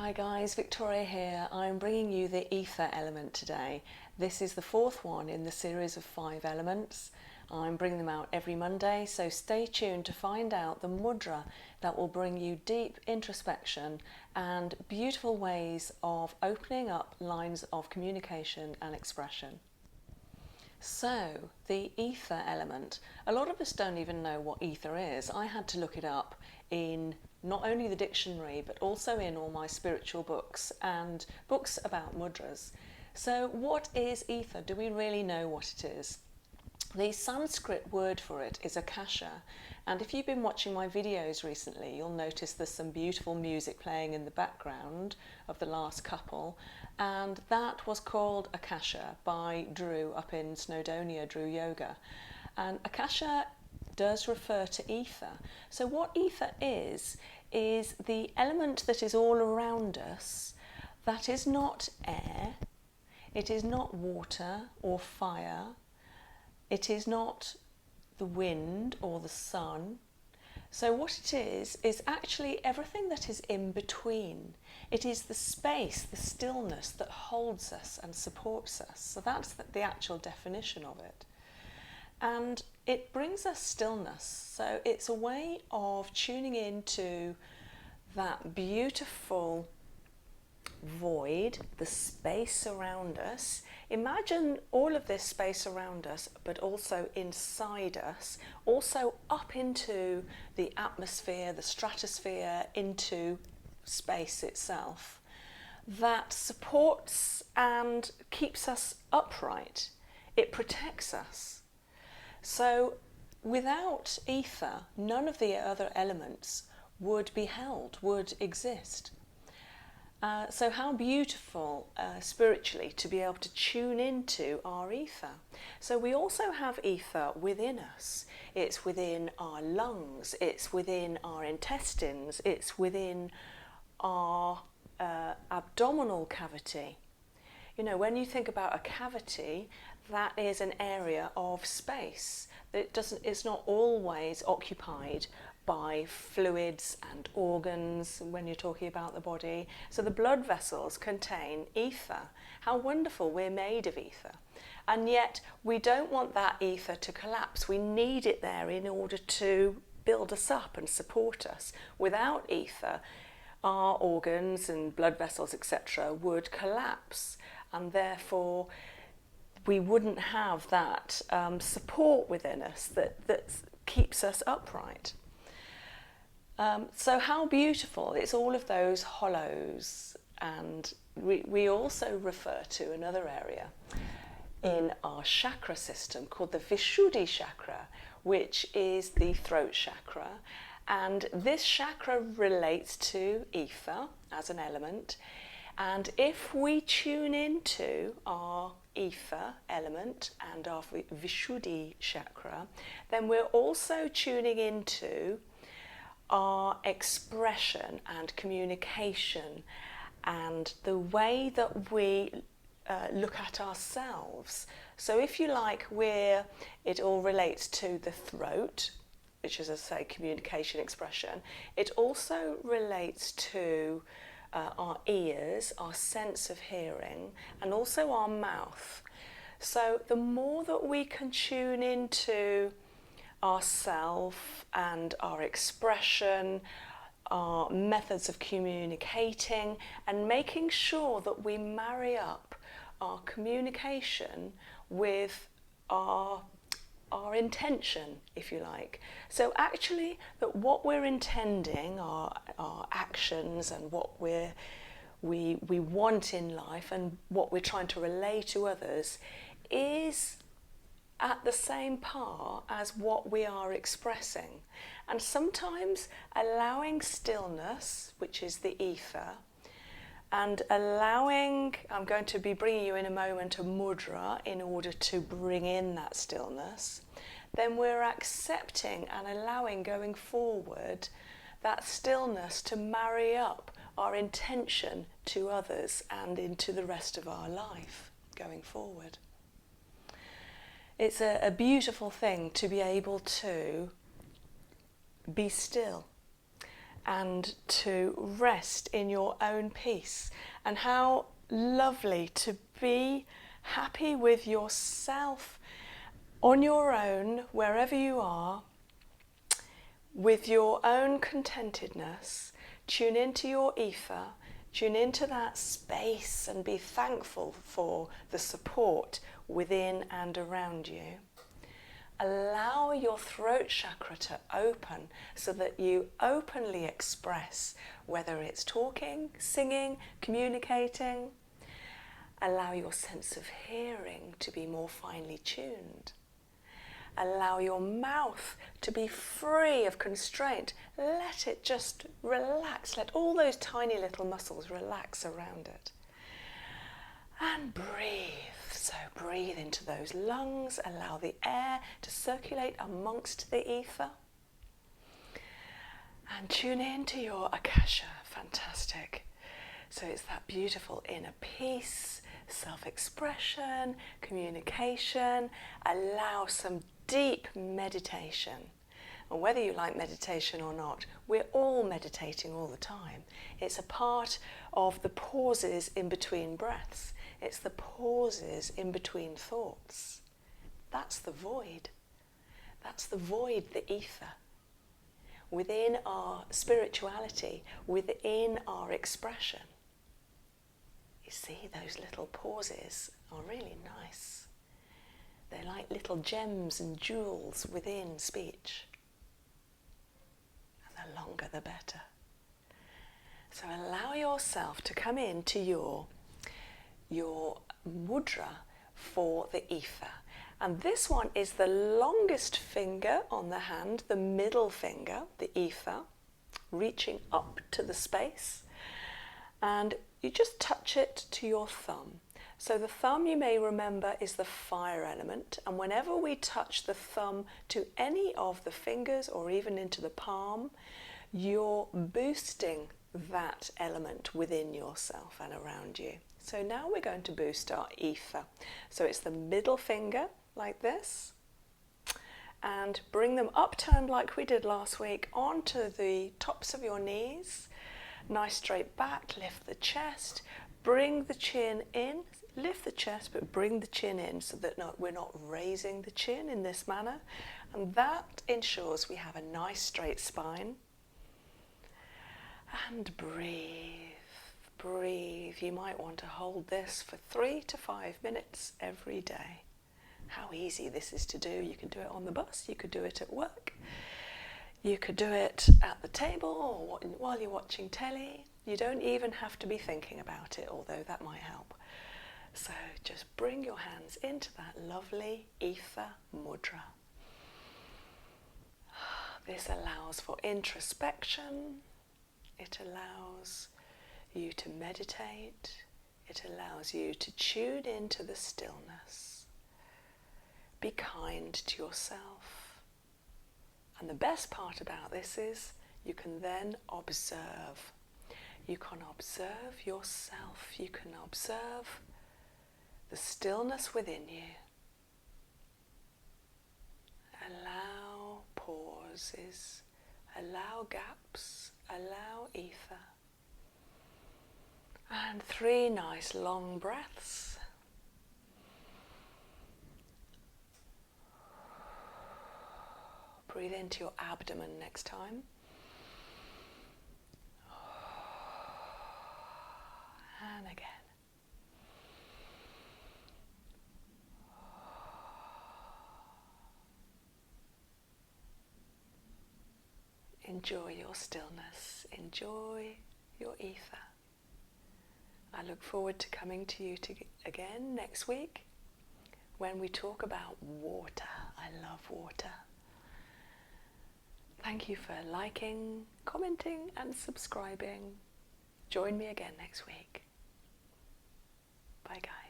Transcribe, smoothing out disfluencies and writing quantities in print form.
Hi guys, Victoria here. I'm bringing you the ether element today. This is the fourth one in the series of 5 elements. I'm bringing them out every Monday, so stay tuned to find out the mudra that will bring you deep introspection and beautiful ways of opening up lines of communication and expression. So, the ether element. A lot of us don't even know what ether is. I had to look it up in not only the dictionary but also in all my spiritual books and books about mudras. So what is ether? Do we really know what it is? The Sanskrit word for it is akasha, and if you've been watching my videos recently, you'll notice there's some beautiful music playing in the background of the last couple, and that was called akasha by Drew up in Snowdonia, Drew Yoga. And akasha does refer to ether. So what ether is the element that is all around us, that is not air, it is not water or fire, it is not the wind or the sun. So what it is actually everything that is in between. It is the space, the stillness that holds us and supports us. So that's the actual definition of it. And it brings us stillness. So it's a way of tuning into that beautiful void, the space around us. Imagine all of this space around us, but also inside us, also up into the atmosphere, the stratosphere, into space itself, that supports and keeps us upright. It protects us. So without ether, none of the other elements would be held, would exist. So how beautiful spiritually to be able to tune into our ether. So we also have ether within us. It's within our lungs, it's within our intestines, it's within our abdominal cavity. You know, when you think about a cavity, that is an area of space. It's not always occupied by fluids and organs when you're talking about the body. So the blood vessels contain ether. How wonderful, we're made of ether. And yet we don't want that ether to collapse. We need it there in order to build us up and support us. Without ether, our organs and blood vessels, etc., would collapse, and therefore we wouldn't have that support within us that keeps us upright. So how beautiful, it's all of those hollows. And we also refer to another area in our chakra system called the Vishuddhi chakra, which is the throat chakra. And this chakra relates to ether as an element. And if we tune into our ether element and our Vishuddhi chakra, then we're also tuning into our expression and communication and the way that we look at ourselves. So if you like, it all relates to the throat, which is, as I say, communication, expression. It also relates to our ears, our sense of hearing, and also our mouth. So the more that we can tune into ourself and our expression, our methods of communicating, and making sure that we marry up our communication with our intention, if you like. So actually that what we're intending, our actions and what we want in life and what we're trying to relay to others is at the same par as what we are expressing. And sometimes allowing stillness, which is the ether, and allowing, I'm going to be bringing you in a moment a mudra in order to bring in that stillness, then we're accepting and allowing going forward that stillness to marry up our intention to others and into the rest of our life going forward. It's a beautiful thing to be able to be still and to rest in your own peace. And how lovely to be happy with yourself on your own, wherever you are, with your own contentedness. Tune into your ether, tune into that space and be thankful for the support within and around you. Allow your throat chakra to open so that you openly express, whether it's talking, singing, communicating. Allow your sense of hearing to be more finely tuned. Allow your mouth to be free of constraint. Let it just relax. Let all those tiny little muscles relax around it. And breathe. So breathe into those lungs. Allow the air to circulate amongst the ether. And tune into your akasha. Fantastic. So it's that beautiful inner peace, self-expression, communication. Allow some deep meditation. And whether you like meditation or not, we're all meditating all the time. It's a part of the pauses in between breaths. It's the pauses in between thoughts. That's the void. That's the void, the ether. Within our spirituality, within our expression. You see, those little pauses are really nice. They're like little gems and jewels within speech. And the longer the better. So allow yourself to come into your mudra for the ether. And this one is the longest finger on the hand, the middle finger, the ether, reaching up to the space. And you just touch it to your thumb. So the thumb, you may remember, is the fire element. And whenever we touch the thumb to any of the fingers or even into the palm, you're boosting that element within yourself and around you. So now we're going to boost our ether. So it's the middle finger, like this. And bring them upturned like we did last week onto the tops of your knees. Nice straight back, lift the chest, bring the chin in, lift the chest but bring the chin in so that we're not raising the chin in this manner. And that ensures we have a nice straight spine. And breathe, breathe. You might want to hold this for 3 to 5 minutes every day. How easy this is to do. You can do it on the bus, you could do it at work. You could do it at the table or while you're watching telly. You don't even have to be thinking about it, although that might help. So just bring your hands into that lovely ether mudra. This allows for introspection. It allows you to meditate. It allows you to tune into the stillness. Be kind to yourself. And the best part about this is you can then observe. You can observe yourself. You can observe the stillness within you. Allow pauses. Allow gaps. Allow ether. And 3 nice long breaths. Breathe into your abdomen next time. And again. Enjoy your stillness. Enjoy your ether. I look forward to coming to you again next week when we talk about water. I love water. Thank you for liking, commenting and subscribing. Join me again next week. Bye guys.